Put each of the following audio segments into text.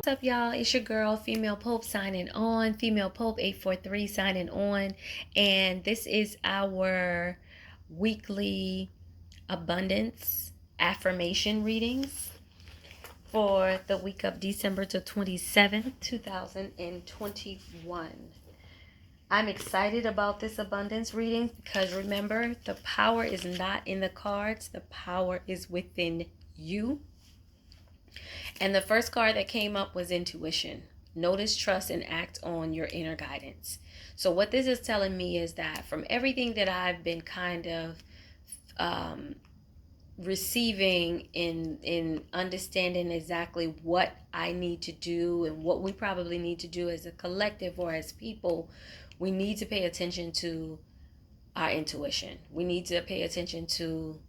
What's up, y'all? It's your girl, Female Pope, signing on. Female Pope 843 signing on. And this is our weekly abundance affirmation readings for the week of December 27th, 2021. I'm excited about this abundance reading because remember, the power is not in the cards, the power is within you. And the first card that came up was intuition. Notice, trust, and act on your inner guidance. So what this is telling me is that from everything that I've been kind of receiving in understanding exactly what I need to do and what we probably need to do as a collective or as people, we need to pay attention to our intuition. We need to pay attention to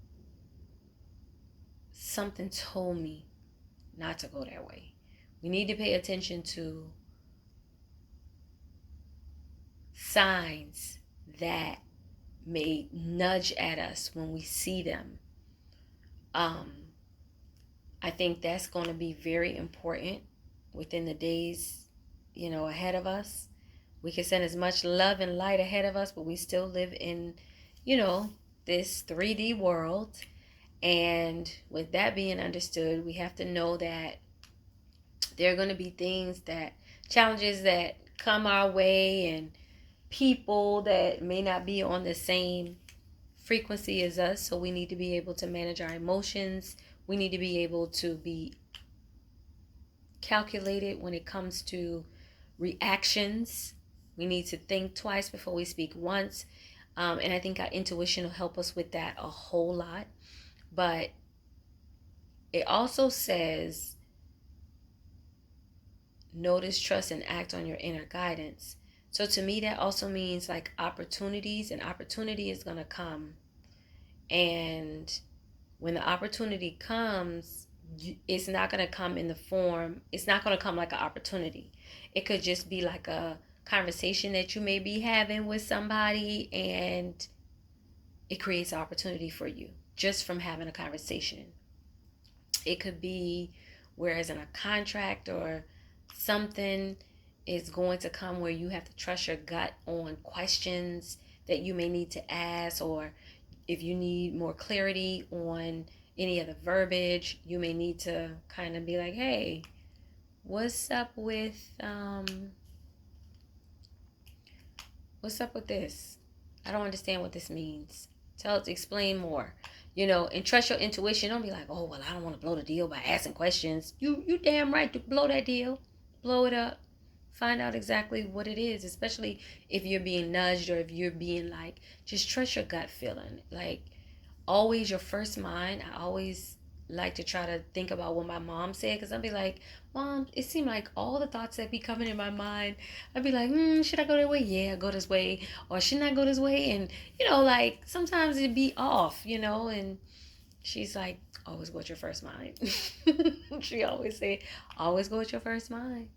something told me not to go that way. We need to pay attention to signs that may nudge at us when we see them. I think that's going to be very important within the days, ahead of us. We can send as much love and light ahead of us, but we still live in, this 3D world. And with that being understood, we have to know that there are going to be challenges that come our way, and people that may not be on the same frequency as us. So we need to be able to manage our emotions. We need to be able to be calculated when it comes to reactions. We need to think twice before we speak once. And I think our intuition will help us with that a whole lot. But it also says, notice, trust, and act on your inner guidance. So to me, that also means like opportunities, and opportunity is going to come. And when the opportunity comes, it's not going to come in the form, it's not going to come like an opportunity. It could just be like a conversation that you may be having with somebody, and it creates an opportunity for you just from having a conversation. It could be whereas in a contract or something is going to come where you have to trust your gut on questions that you may need to ask, or if you need more clarity on any of the verbiage, you may need to kind of be like, hey, what's up with this? I don't understand what this means. Explain more. And trust your intuition. Don't be like, oh, well, I don't want to blow the deal by asking questions. You damn right to blow that deal. Blow it up. Find out exactly what it is, especially if you're being nudged or if you're being like, just trust your gut feeling. Like, always your first mind. I always like to try to think about what my mom said, because I'd be like, Mom, it seemed like all the thoughts that be coming in my mind, I'd be like, should I go that way? Yeah, go this way. Or shouldn't I go this way? And, like sometimes it'd be off, and she's like, always go with your first mind. She always say, always go with your first mind.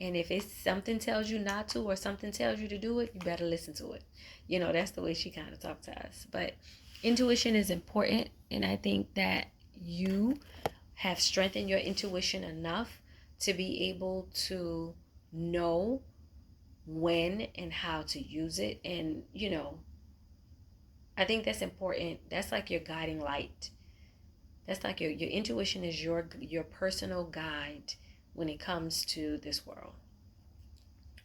And if it's something tells you not to, or something tells you to do it, you better listen to it. That's the way she kind of talked to us. But intuition is important, and I think that you have strengthened your intuition enough to be able to know when and how to use it. And I think that's important. That's like your guiding light. That's like your intuition is your personal guide when it comes to this world.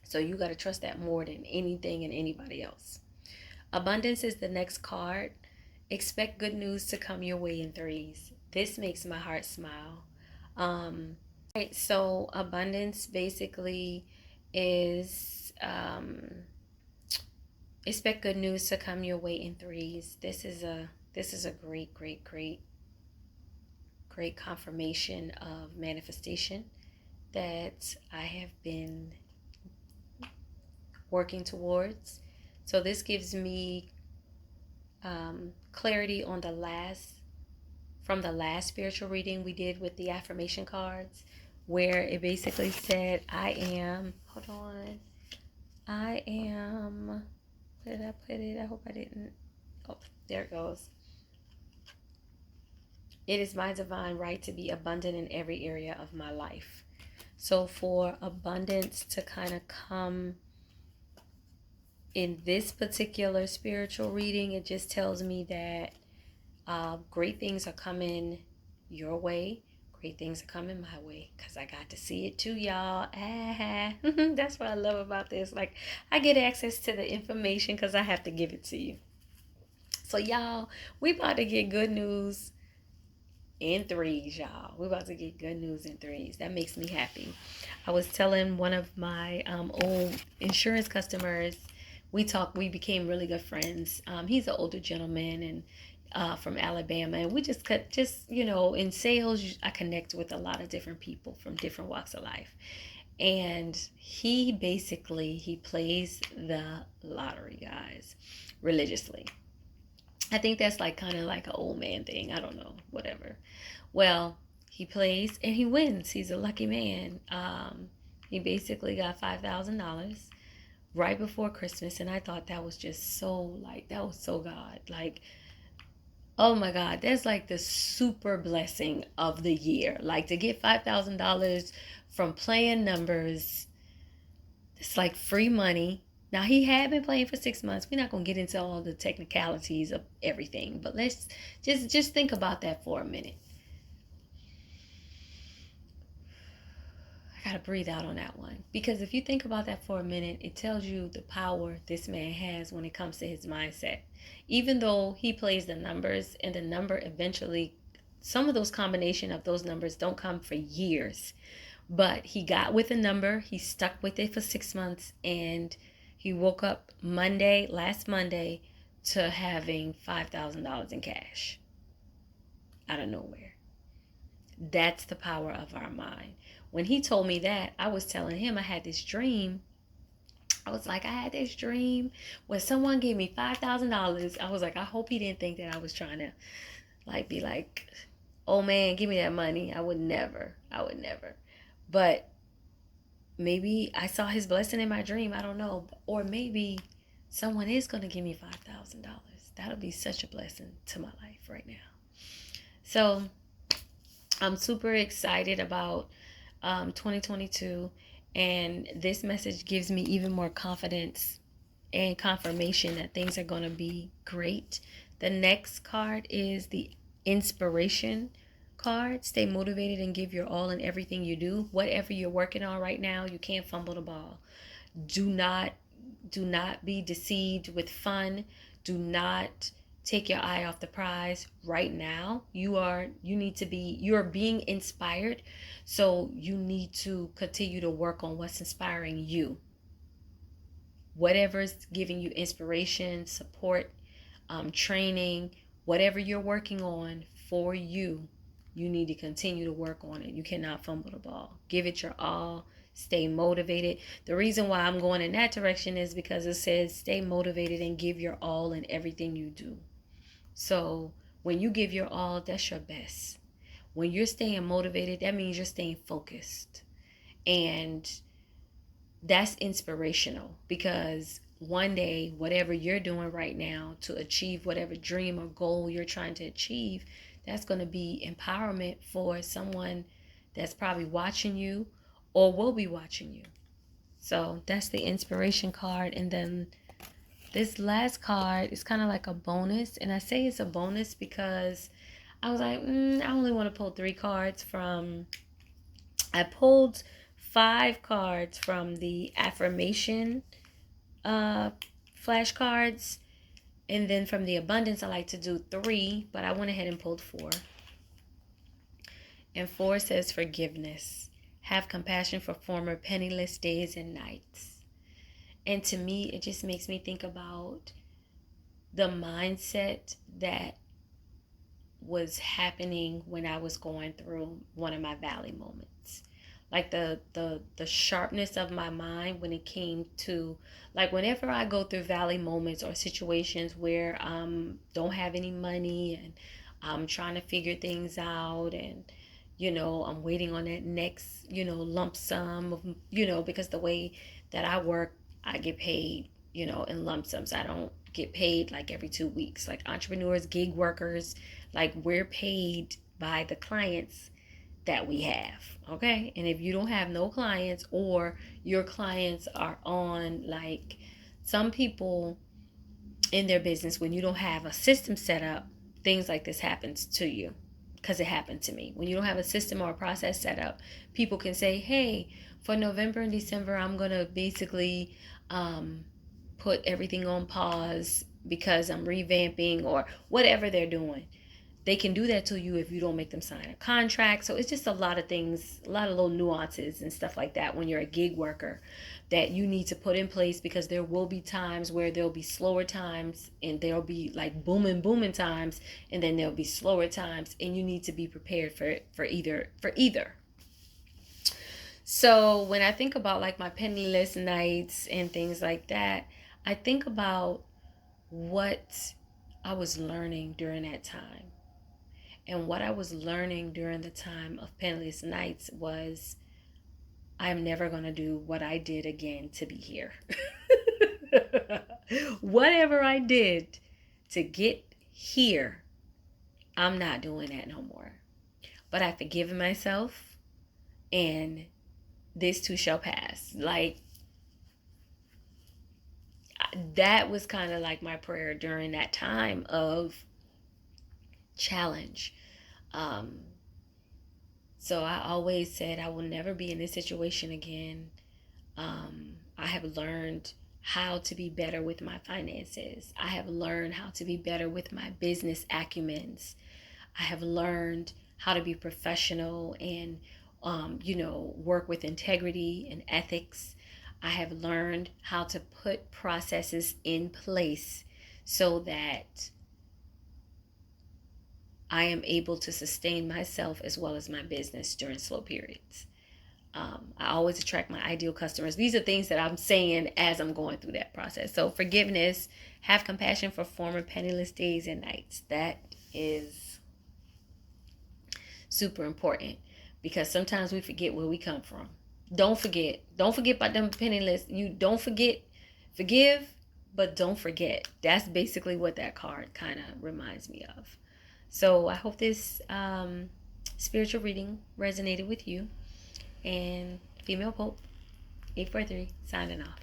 So you got to trust that more than anything and anybody else. Abundance is the next card. Expect good news to come your way in threes. This makes my heart smile. Right, so abundance basically is expect good news to come your way in threes. This is a great confirmation of manifestation that I have been working towards. So this gives me clarity on the last spiritual reading we did with the affirmation cards, where it basically said, where did I put it? I hope I didn't. Oh, there it goes. It is my divine right to be abundant in every area of my life. So for abundance to kind of come in this particular spiritual reading, it just tells me that great things are coming your way. Great things are coming my way because I got to see it too, y'all. That's what I love about this. Like, I get access to the information because I have to give it to you. So, y'all, we about to get good news in threes, y'all. We're about to get good news in threes. That makes me happy. I was telling one of my old insurance customers, we became really good friends. He's an older gentleman and from Alabama, and we just in sales, I connect with a lot of different people from different walks of life. And he plays the lottery, guys, religiously. I think that's like kind of like an old man thing. I don't know, whatever. Well, he plays and he wins. He's a lucky man. He basically got $5,000 right before Christmas, and I thought that was just that was so God. Like, oh my God, that's like the super blessing of the year. Like to get $5,000 from playing numbers, it's like free money. Now he had been playing for 6 months. We're not gonna get into all the technicalities of everything, but let's just think about that for a minute. I gotta breathe out on that one. Because if you think about that for a minute, it tells you the power this man has when it comes to his mindset. Even though he plays the numbers and the number eventually, some of those combination of those numbers don't come for years. But he got with a number, he stuck with it for 6 months, and he woke up last Monday, to having $5,000 in cash out of nowhere. That's the power of our mind. When he told me that, I was telling him I had this dream. I was like, I had this dream when someone gave me $5,000. I was like, I hope he didn't think that I was trying to be like, oh man, give me that money. I would never. But maybe I saw his blessing in my dream. I don't know. Or maybe someone is going to give me $5,000. That'll be such a blessing to my life right now. So I'm super excited about 2022, and this message gives me even more confidence and confirmation that things are going to be great. The next card is the inspiration card. Stay motivated and give your all in everything you do. Whatever you're working on right now, you can't fumble the ball. Do not be deceived with fun. Do not take your eye off the prize right now. You're being inspired, so you need to continue to work on what's inspiring you. Whatever's giving you inspiration, support, training, whatever you're working on for you, you need to continue to work on it. You cannot fumble the ball. Give it your all. Stay motivated. The reason why I'm going in that direction is because it says stay motivated and give your all in everything you do. So when you give your all, that's your best. When you're staying motivated, that means you're staying focused. And that's inspirational, because one day, whatever you're doing right now to achieve whatever dream or goal you're trying to achieve, that's going to be empowerment for someone that's probably watching you or will be watching you. So that's the inspiration card. And then this last card is kind of like a bonus. And I say it's a bonus because I was like, I only want to pull 3 cards from... I pulled 5 cards from the affirmation flashcards. And then from the abundance, I like to do 3, but I went ahead and pulled 4. And 4 says forgiveness. Have compassion for former penniless days and nights. And to me, it just makes me think about the mindset that was happening when I was going through one of my valley moments. Like the sharpness of my mind when it came to, like, whenever I go through valley moments or situations where don't have any money and I'm trying to figure things out, and I'm waiting on that next lump sum of, because the way that I work, I get paid in lump sums. I don't get paid like every 2 weeks. Like entrepreneurs, gig workers, like we're paid by the clients that we have. Okay. And if you don't have no clients, or your clients are on, like, some people in their business, when you don't have a system set up, things like this happens to you, because it happened to me. When you don't have a system or a process set up, people can say, hey, for November and December, I'm going to basically put everything on pause because I'm revamping, or whatever they're doing. They can do that to you if you don't make them sign a contract. So it's just a lot of things, a lot of little nuances and stuff like that when you're a gig worker that you need to put in place, because there will be times where there'll be slower times, and there'll be like booming times, and then there'll be slower times, and you need to be prepared for either. So when I think about like my penniless nights and things like that, I think about what I was learning during that time. And what I was learning during the time of penniless nights was, I'm never going to do what I did again to be here. Whatever I did to get here, I'm not doing that no more. But I've forgiven myself, and this too shall pass. Like, that was kind of like my prayer during that time of challenge. So I always said I will never be in this situation again. I have learned how to be better with my finances. I have learned how to be better with my business acumens. I have learned how to be professional and, work with integrity and ethics. I have learned how to put processes in place so that I am able to sustain myself as well as my business during slow periods. I always attract my ideal customers. These are things that I'm saying as I'm going through that process. So forgiveness, have compassion for former penniless days and nights. That is super important, because sometimes we forget where we come from. Don't forget about them penniless. You don't forget. Forgive, but don't forget. That's basically what that card kind of reminds me of. So I hope this spiritual reading resonated with you. And Female Pope 843 signing off.